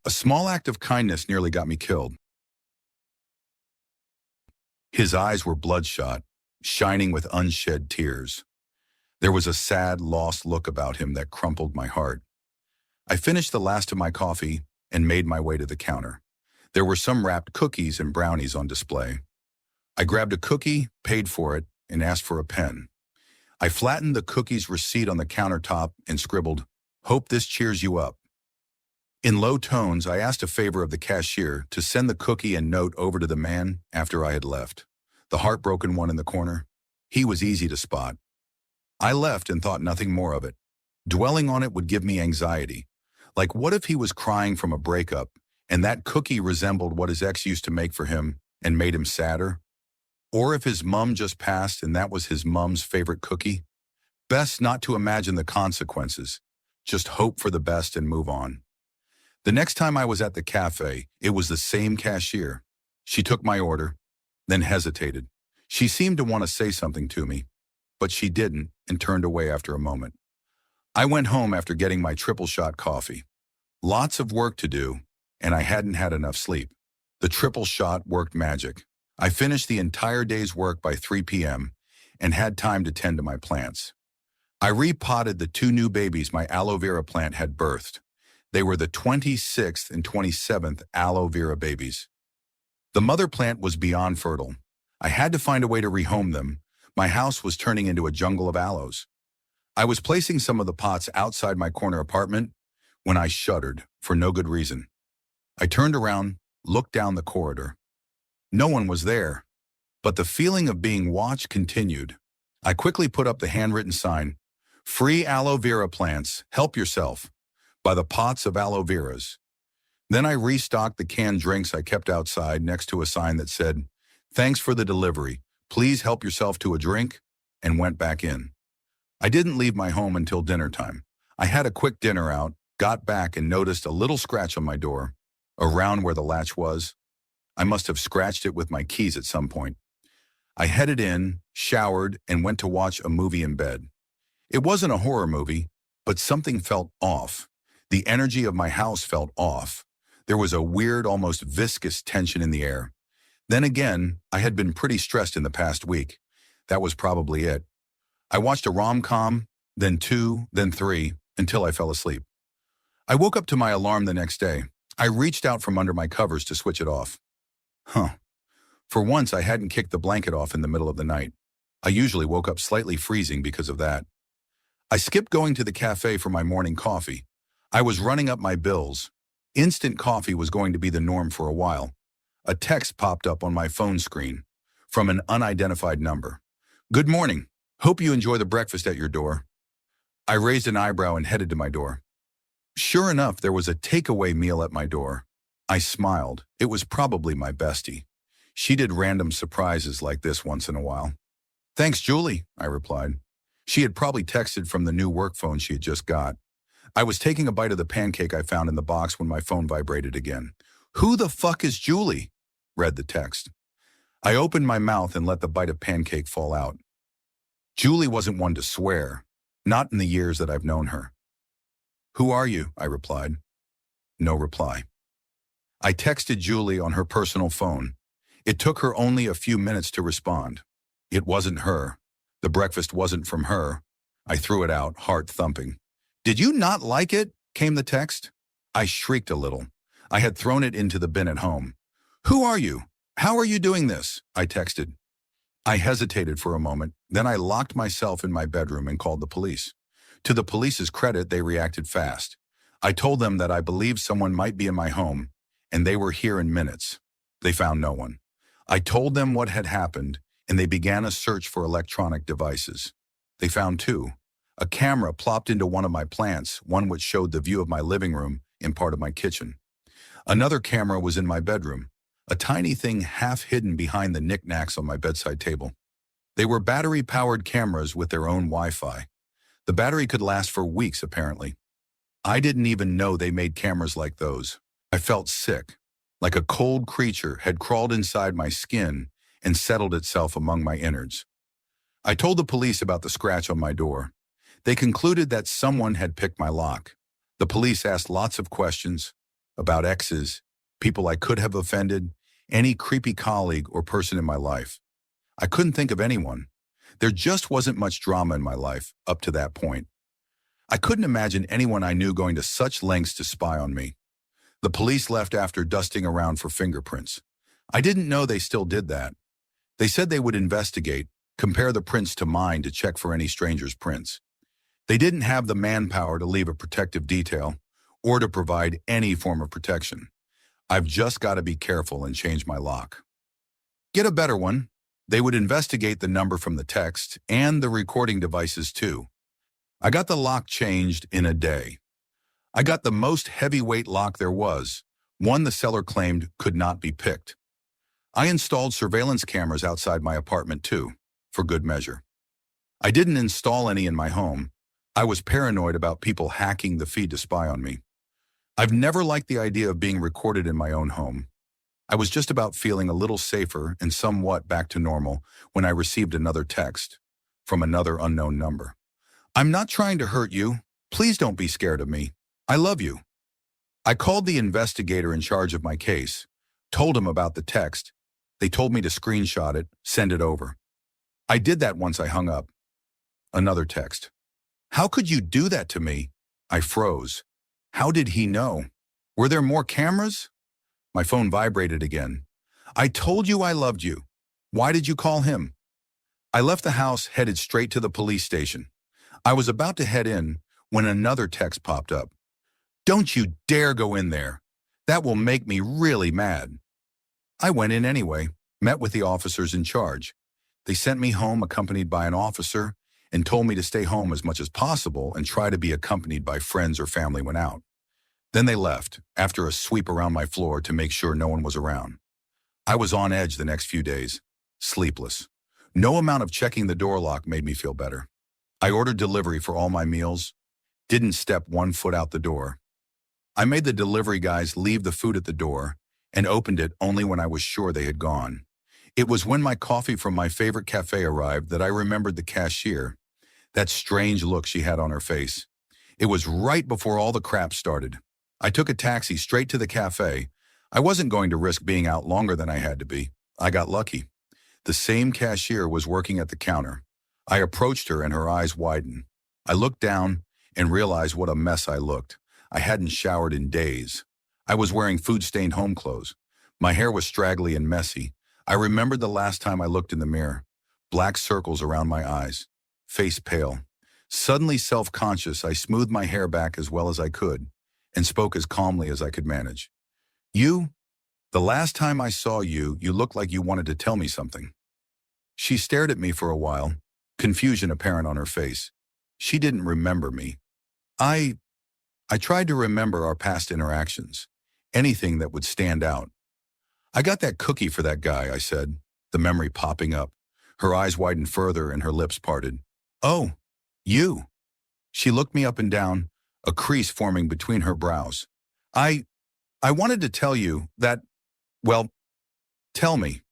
A small act of kindness nearly got me killed. His eyes were bloodshot, shining with unshed tears. There was a sad, lost look about him that crumpled my heart. I finished the last of my coffee and made my way to the counter. There were some wrapped cookies and brownies on display. I grabbed a cookie, paid for it, and asked for a pen. I flattened the cookie's receipt on the countertop and scribbled, "Hope this cheers you up." In low tones, I asked a favor of the cashier to send the cookie and note over to the man after I had left. The heartbroken one in the corner. He was easy to spot. I left and thought nothing more of it. Dwelling on it would give me anxiety. Like, what if he was crying from a breakup and that cookie resembled what his ex used to make for him and made him sadder? Or if his mom just passed and that was his mom's favorite cookie? Best not to imagine the consequences. Just hope for the best and move on. The next time I was at the cafe, it was the same cashier. She took my order, then hesitated. She seemed to want to say something to me, but she didn't and turned away after a moment. I went home after getting my triple shot coffee. Lots of work to do, and I hadn't had enough sleep. The triple shot worked magic. I finished the entire day's work by 3 p.m. and had time to tend to my plants. I repotted the 2 new babies my aloe vera plant had birthed. They were the 26th and 27th aloe vera babies. The mother plant was beyond fertile. I had to find a way to rehome them. My house was turning into a jungle of aloes. I was placing some of the pots outside my corner apartment when I shuddered for no good reason. I turned around, looked down the corridor. No one was there, but the feeling of being watched continued. I quickly put up the handwritten sign, "Free aloe vera plants, help yourself," by the pots of aloe veras. Then I restocked the canned drinks I kept outside next to a sign that said, "Thanks for the delivery. Please help yourself to a drink," and went back in. I didn't leave my home until dinner time. I had a quick dinner out, got back and noticed a little scratch on my door, around where the latch was. I must have scratched it with my keys at some point. I headed in, showered, and went to watch a movie in bed. It wasn't a horror movie, but something felt off. The energy of my house felt off. There was a weird, almost viscous tension in the air. Then again, I had been pretty stressed in the past week. That was probably it. I watched a rom-com, then 2, then 3, until I fell asleep. I woke up to my alarm the next day. I reached out from under my covers to switch it off. For once, I hadn't kicked the blanket off in the middle of the night. I usually woke up slightly freezing because of that. I skipped going to the cafe for my morning coffee. I was running up my bills. Instant coffee was going to be the norm for a while. A text popped up on my phone screen from an unidentified number. "Good morning. Hope you enjoy the breakfast at your door." I raised an eyebrow and headed to my door. Sure enough, there was a takeaway meal at my door. I smiled. It was probably my bestie. She did random surprises like this once in a while. "Thanks, Julie," I replied. She had probably texted from the new work phone she had just got. I was taking a bite of the pancake I found in the box when my phone vibrated again. "Who the fuck is Julie?" read the text. I opened my mouth and let the bite of pancake fall out. Julie wasn't one to swear, not in the years that I've known her. "Who are you?" I replied. No reply. I texted Julie on her personal phone. It took her only a few minutes to respond. It wasn't her. The breakfast wasn't from her. I threw it out, heart thumping. "Did you not like it?" came the text. I shrieked a little. I had thrown it into the bin at home. "Who are you? How are you doing this?" I texted. I hesitated for a moment, then I locked myself in my bedroom and called the police. To the police's credit, they reacted fast. I told them that I believed someone might be in my home, and they were here in minutes. They found no one. I told them what had happened, and they began a search for electronic devices. They found 2. A camera plopped into one of my plants, one which showed the view of my living room and part of my kitchen. Another camera was in my bedroom, a tiny thing half hidden behind the knickknacks on my bedside table. They were battery-powered cameras with their own Wi-Fi. The battery could last for weeks, apparently. I didn't even know they made cameras like those. I felt sick, like a cold creature had crawled inside my skin and settled itself among my innards. I told the police about the scratch on my door. They concluded that someone had picked my lock. The police asked lots of questions. about exes, people I could have offended, any creepy colleague or person in my life. I couldn't think of anyone. There just wasn't much drama in my life up to that point. I couldn't imagine anyone I knew going to such lengths to spy on me. The police left after dusting around for fingerprints. I didn't know they still did that. They said they would investigate, compare the prints to mine to check for any stranger's prints. They didn't have the manpower to leave a protective detail or to provide any form of protection. I've just got to be careful and change my lock. Get a better one. They would investigate the number from the text and the recording devices too. I got the lock changed in a day. I got the most heavyweight lock there was, one the seller claimed could not be picked. I installed surveillance cameras outside my apartment too, for good measure. I didn't install any in my home. I was paranoid about people hacking the feed to spy on me. I've never liked the idea of being recorded in my own home. I was just about feeling a little safer and somewhat back to normal when I received another text from another unknown number. I'm not trying to hurt you. Please don't be scared of me. I love you. I called the investigator in charge of my case, told him about the text. They told me to screenshot it, send it over. I did that once I hung up. Another text. How could you do that to me? I froze. How did he know? Were there more cameras? My phone vibrated again. I told you I loved you. Why did you call him? I left the house, headed straight to the police station. I was about to head in when another text popped up. Don't you dare go in there. That will make me really mad. I went in anyway, met with the officers in charge. They sent me home accompanied by an officer and told me to stay home as much as possible and try to be accompanied by friends or family when out. Then they left, after a sweep around my floor to make sure no one was around. I was on edge the next few days, sleepless. No amount of checking the door lock made me feel better. I ordered delivery for all my meals, didn't step 1 foot out the door. I made the delivery guys leave the food at the door and opened it only when I was sure they had gone. It was when my coffee from my favorite cafe arrived that I remembered the cashier, that strange look she had on her face. It was right before all the crap started. I took a taxi straight to the cafe. I wasn't going to risk being out longer than I had to be. I got lucky. The same cashier was working at the counter. I approached her and her eyes widened. I looked down and realized what a mess I looked. I hadn't showered in days. I was wearing food-stained home clothes. My hair was straggly and messy. I remembered the last time I looked in the mirror. Black circles around my eyes. Face pale. Suddenly self-conscious, I smoothed my hair back as well as I could and spoke as calmly as I could manage. The last time I saw you, you looked like you wanted to tell me something. She stared at me for a while, confusion apparent on her face. She didn't remember me. I tried to remember our past interactions, anything that would stand out. I got that cookie for that guy, I said, the memory popping up. Her eyes widened further and her lips parted. Oh, you. She looked me up and down, a crease forming between her brows. I wanted to tell you that, well, tell me.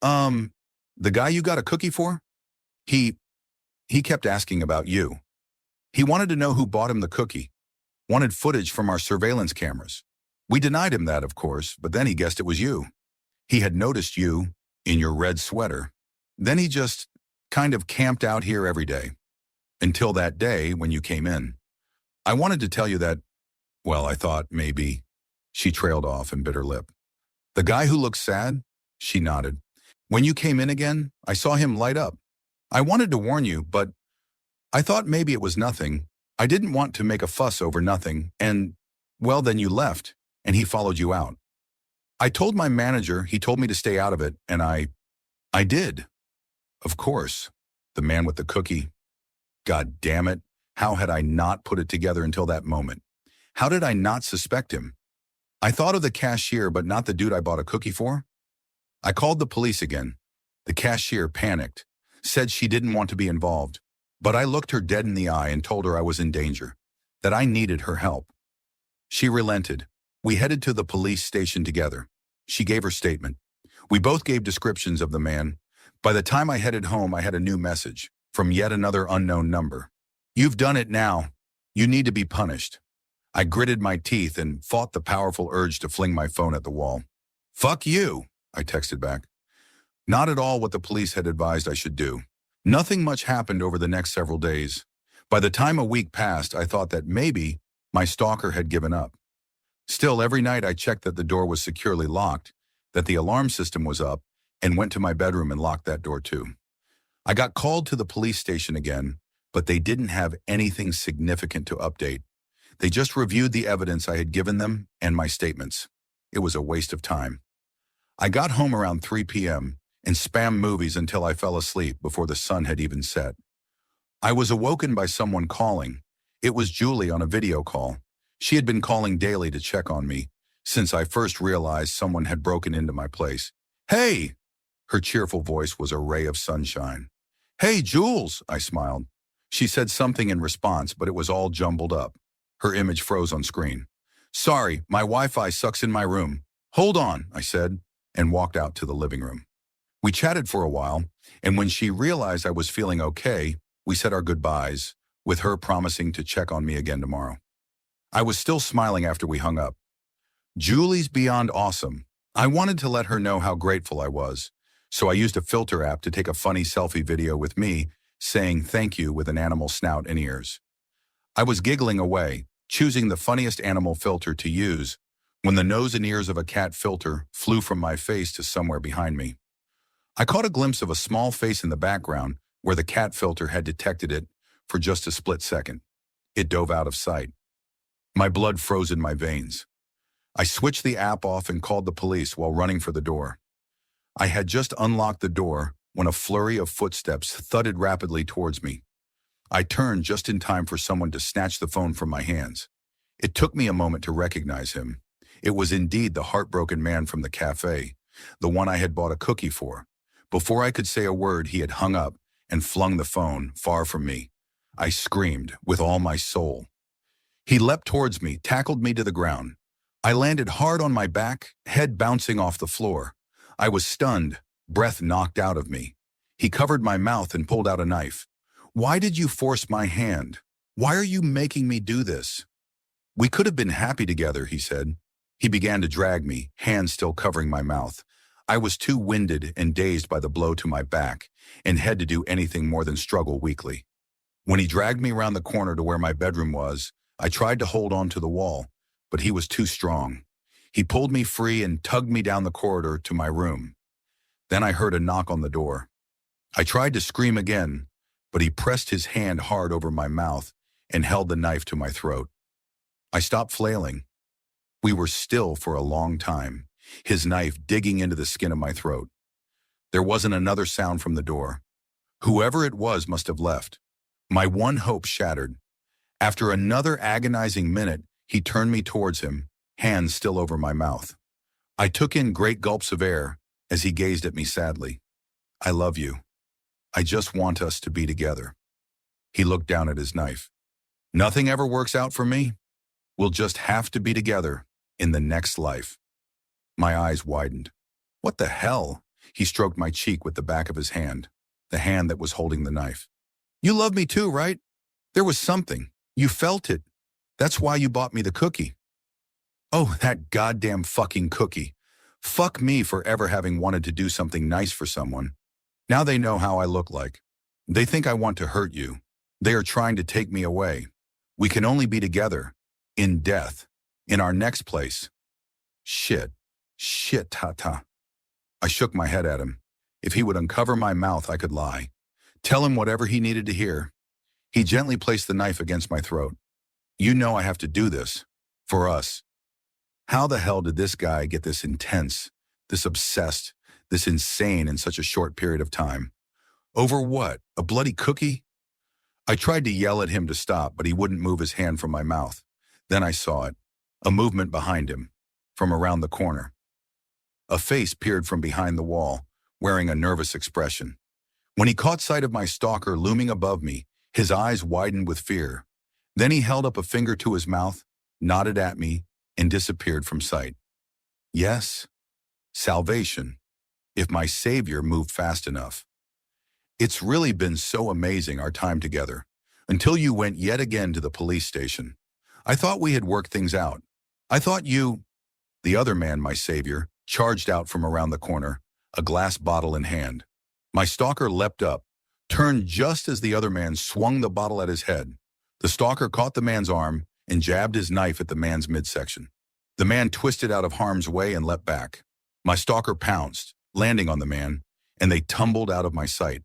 The guy you got a cookie for? He kept asking about you. He wanted to know who bought him the cookie. Wanted footage from our surveillance cameras. We denied him that, of course, but then he guessed it was you. He had noticed you in your red sweater. Then he just kind of camped out here every day. Until that day when you came in. I wanted to tell you that, well, I thought maybe. She trailed off and bit her lip. The guy who looked sad? She nodded. When you came in again, I saw him light up. I wanted to warn you, but I thought maybe it was nothing. I didn't want to make a fuss over nothing, and, well, then you left, and he followed you out. I told my manager, he told me to stay out of it, and I did. Of course, the man with the cookie. God damn it, how had I not put it together until that moment? How did I not suspect him? I thought of the cashier, but not the dude I bought a cookie for. I called the police again. The cashier panicked, said she didn't want to be involved, but I looked her dead in the eye and told her I was in danger, that I needed her help. She relented. We headed to the police station together. She gave her statement. We both gave descriptions of the man. By the time I headed home, I had a new message from yet another unknown number. You've done it now. You need to be punished. I gritted my teeth and fought the powerful urge to fling my phone at the wall. "Fuck you," I texted back. Not at all what the police had advised I should do. Nothing much happened over the next several days. By the time a week passed, I thought that maybe my stalker had given up. Still, every night I checked that the door was securely locked, that the alarm system was up, and went to my bedroom and locked that door too. I got called to the police station again, but they didn't have anything significant to update. They just reviewed the evidence I had given them and my statements. It was a waste of time. I got home around 3 p.m. and spammed movies until I fell asleep before the sun had even set. I was awoken by someone calling. It was Julie on a video call. She had been calling daily to check on me since I first realized someone had broken into my place. "Hey!" Her cheerful voice was a ray of sunshine. "Hey, Jules!" I smiled. She said something in response, but it was all jumbled up. Her image froze on screen. "Sorry, my Wi-Fi sucks in my room." "Hold on," I said, and walked out to the living room. We chatted for a while, and when she realized I was feeling okay, we said our goodbyes, with her promising to check on me again tomorrow. I was still smiling after we hung up. Julie's beyond awesome. I wanted to let her know how grateful I was, so I used a filter app to take a funny selfie video with me saying thank you with an animal snout and ears. I was giggling away, choosing the funniest animal filter to use, when the nose and ears of a cat filter flew from my face to somewhere behind me. I caught a glimpse of a small face in the background where the cat filter had detected it for just a split second. It dove out of sight. My blood froze in my veins. I switched the app off and called the police while running for the door. I had just unlocked the door when a flurry of footsteps thudded rapidly towards me. I turned just in time for someone to snatch the phone from my hands. It took me a moment to recognize him. It was indeed the heartbroken man from the cafe, the one I had bought a cookie for. Before I could say a word, he had hung up and flung the phone far from me. I screamed with all my soul. He leapt towards me, tackled me to the ground. I landed hard on my back, head bouncing off the floor. I was stunned, breath knocked out of me. He covered my mouth and pulled out a knife. "Why did you force my hand? Why are you making me do this?" "We could have been happy together," he said. He began to drag me, hands still covering my mouth. I was too winded and dazed by the blow to my back and had to do anything more than struggle weakly. When he dragged me around the corner to where my bedroom was, I tried to hold on to the wall, but he was too strong. He pulled me free and tugged me down the corridor to my room. Then I heard a knock on the door. I tried to scream again, but he pressed his hand hard over my mouth and held the knife to my throat. I stopped flailing. We were still for a long time, his knife digging into the skin of my throat. There wasn't another sound from the door. Whoever it was must have left. My one hope shattered. After another agonizing minute, he turned me towards him, hands still over my mouth. I took in great gulps of air as he gazed at me sadly. "I love you. I just want us to be together." He looked down at his knife. "Nothing ever works out for me. We'll just have to be together in the next life." My eyes widened. "What the hell?" He stroked my cheek with the back of his hand, the hand that was holding the knife. "You love me too, right? There was something. You felt it. That's why you bought me the cookie." "Oh, that goddamn fucking cookie. Fuck me for ever having wanted to do something nice for someone. Now they know how I look like. They think I want to hurt you. They are trying to take me away. We can only be together. In death. In our next place." Shit. Shit, ta-ta. I shook my head at him. If he would uncover my mouth, I could lie. Tell him whatever he needed to hear. He gently placed the knife against my throat. "You know I have to do this. For us." How the hell did this guy get this intense, this obsessed, this insane in such a short period of time? Over what? A bloody cookie? I tried to yell at him to stop, but he wouldn't move his hand from my mouth. Then I saw it. A movement behind him, from around the corner. A face peered from behind the wall, wearing a nervous expression. When he caught sight of my stalker looming above me, his eyes widened with fear. Then he held up a finger to his mouth, nodded at me, and disappeared from sight. Yes, salvation, if my Savior moved fast enough. It's really been so amazing our time together, until you went yet again to the police station. I thought we had worked things out. I thought you—" The other man, my savior, charged out from around the corner, a glass bottle in hand. My stalker leapt up, turned just as the other man swung the bottle at his head. The stalker caught the man's arm and jabbed his knife at the man's midsection. The man twisted out of harm's way and leapt back. My stalker pounced, landing on the man, and they tumbled out of my sight.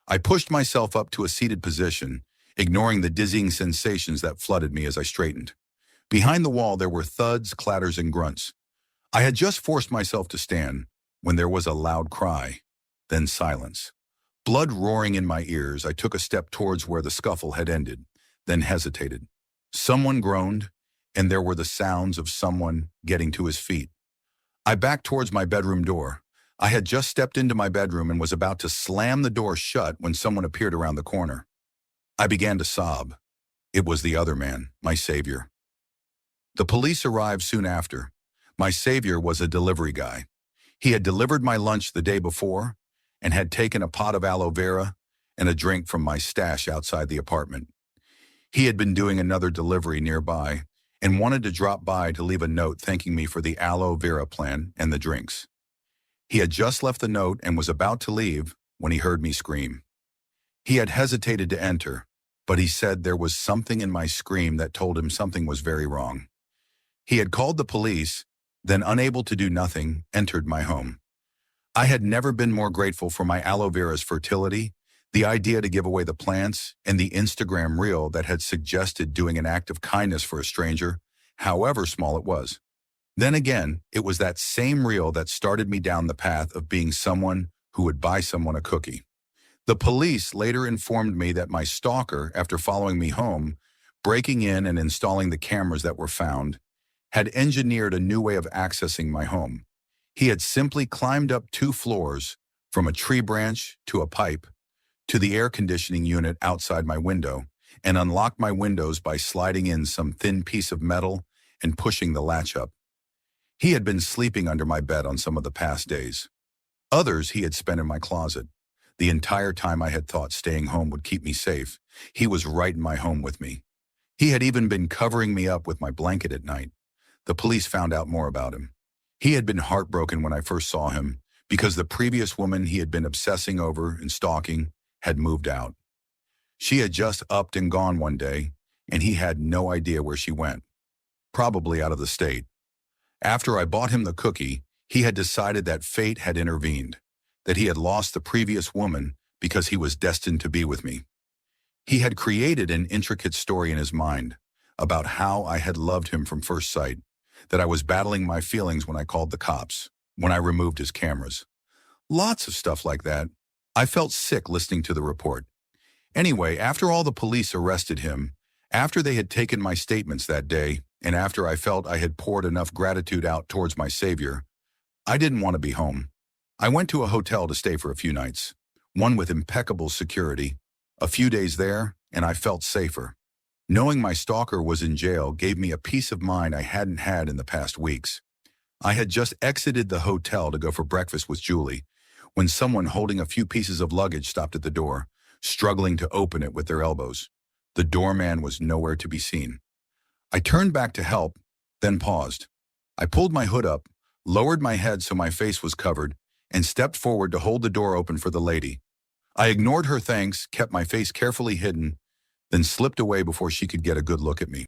I pushed myself up to a seated position, ignoring the dizzying sensations that flooded me as I straightened. Behind the wall there were thuds, clatters, and grunts. I had just forced myself to stand when there was a loud cry, then silence. Blood roaring in my ears, I took a step towards where the scuffle had ended, then hesitated. Someone groaned, and there were the sounds of someone getting to his feet. I backed towards my bedroom door. I had just stepped into my bedroom and was about to slam the door shut when someone appeared around the corner. I began to sob. It was the other man, my savior. The police arrived soon after. My savior was a delivery guy. He had delivered my lunch the day before and had taken a pot of aloe vera and a drink from my stash outside the apartment. He had been doing another delivery nearby and wanted to drop by to leave a note thanking me for the aloe vera plan and the drinks. He had just left the note and was about to leave when he heard me scream. He had hesitated to enter, but he said there was something in my scream that told him something was very wrong. He had called the police, then unable to do nothing, entered my home. I had never been more grateful for my aloe vera's fertility, the idea to give away the plants, and the Instagram reel that had suggested doing an act of kindness for a stranger, however small it was. Then again, it was that same reel that started me down the path of being someone who would buy someone a cookie. The police later informed me that my stalker, after following me home, breaking in and installing the cameras that were found, had engineered a new way of accessing my home. He had simply climbed up 2 floors, from a tree branch to a pipe, to the air conditioning unit outside my window, and unlocked my windows by sliding in some thin piece of metal and pushing the latch up. He had been sleeping under my bed on some of the past days. Others he had spent in my closet. The entire time I had thought staying home would keep me safe, he was right in my home with me. He had even been covering me up with my blanket at night. The police found out more about him. He had been heartbroken when I first saw him because the previous woman he had been obsessing over and stalking had moved out. She had just upped and gone one day, and he had no idea where she went, probably out of the state. After I bought him the cookie, he had decided that fate had intervened, that he had lost the previous woman because he was destined to be with me. He had created an intricate story in his mind about how I had loved him from first sight, that I was battling my feelings when I called the cops, when I removed his cameras. Lots of stuff like that. I felt sick listening to the report. Anyway, after all the police arrested him, after they had taken my statements that day, and after I felt I had poured enough gratitude out towards my savior, I didn't want to be home. I went to a hotel to stay for a few nights, one with impeccable security. A few days there, and I felt safer. Knowing my stalker was in jail gave me a peace of mind I hadn't had in the past weeks. I had just exited the hotel to go for breakfast with Julie when someone holding a few pieces of luggage stopped at the door, struggling to open it with their elbows. The doorman was nowhere to be seen. I turned back to help, then paused. I pulled my hood up, lowered my head so my face was covered, and stepped forward to hold the door open for the lady. I ignored her thanks, kept my face carefully hidden, then slipped away before she could get a good look at me.